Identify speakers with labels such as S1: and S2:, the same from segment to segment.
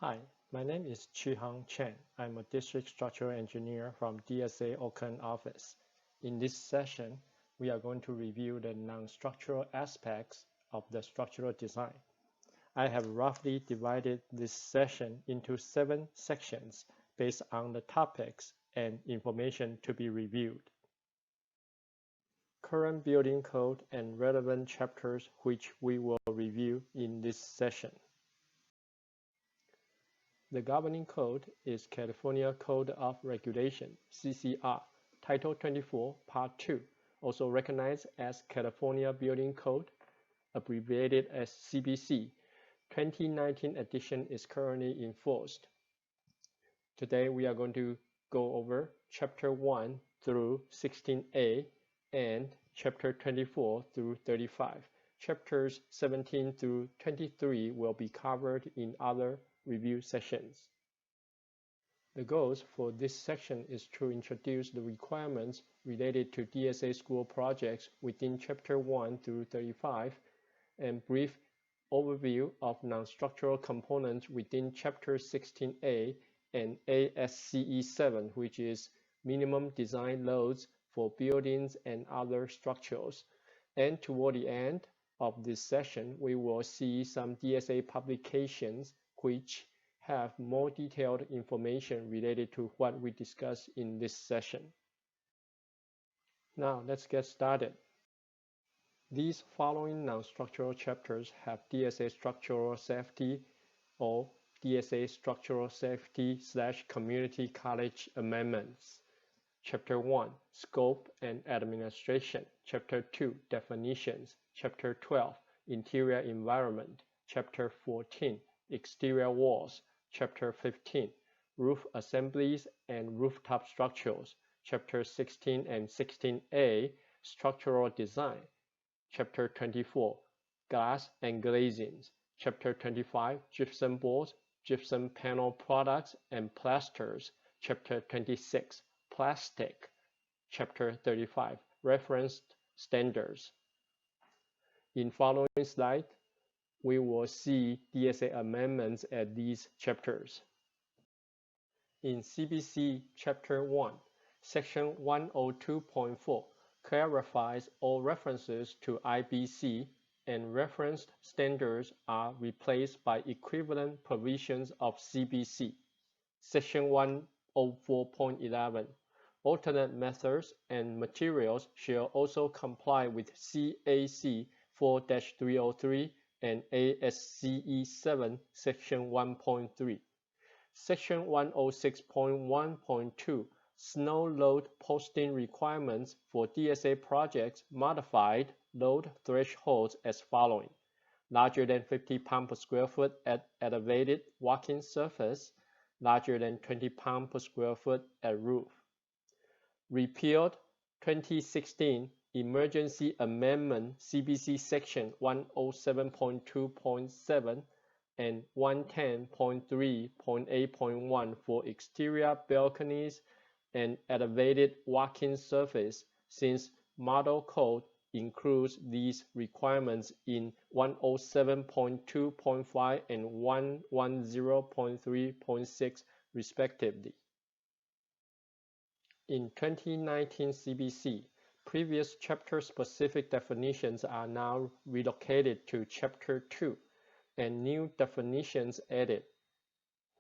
S1: Hi, my name is Chi-Hang Chen. I'm a district structural engineer from DSA Oakland office. In this session, we are going to review the non-structural aspects of the structural design. I have roughly divided this session into 7 sections based on the topics and information to be reviewed. Current building code and relevant chapters which we will review in this session. The governing code is California Code of Regulation, CCR, Title 24, Part 2, also recognized as California Building Code, abbreviated as CBC. 2019 edition is currently enforced. Today we are going to go over Chapter 1 through 16A and Chapter 24 through 35. Chapters 17 through 23 will be covered in other review sessions. The goals for this section is to introduce the requirements related to DSA school projects within Chapter 1 through 35 and brief overview of non-structural components within Chapter 16A and ASCE 7, which is minimum design loads for buildings and other structures. And toward the end of this session, we will see some DSA publications which have more detailed information related to what we discussed in this session. Now let's get started. These following non-structural chapters have DSA Structural Safety or DSA Structural Safety/Community College Amendments. Chapter 1, Scope and Administration. Chapter 2, Definitions. Chapter 12, Interior Environment. Chapter 14, Exterior Walls. Chapter 15, Roof Assemblies and Rooftop Structures. Chapter 16 and 16A, Structural Design. Chapter 24, Glass and Glazings. Chapter 25, Gypsum Boards, Gypsum Panel Products and Plasters. Chapter 26, Plastic. Chapter 35, Reference Standards. In following slide, we will see DSA amendments at these chapters. In CBC Chapter 1, Section 102.4 clarifies all references to IBC and referenced standards are replaced by equivalent provisions of CBC. Section 104.11 alternate methods and materials shall also comply with CAC 4-303 and ASCE 7 Section 1.3. Section 106.1.2 Snow load posting requirements for DSA projects modified load thresholds as following: larger than 50 pounds per square foot at elevated walking surface, larger than 20 pounds per square foot at roof. Repealed 2016 Emergency Amendment CBC Section 107.2.7 and 110.3.8.1 for exterior balconies and elevated walking surface, since Model Code includes these requirements in 107.2.5 and 110.3.6 respectively. In 2019 CBC, previous chapter-specific definitions are now relocated to Chapter 2 and new definitions added,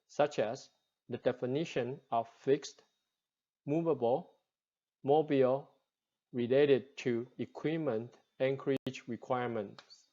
S1: such as the definition of fixed, movable, mobile, related to equipment anchorage requirements.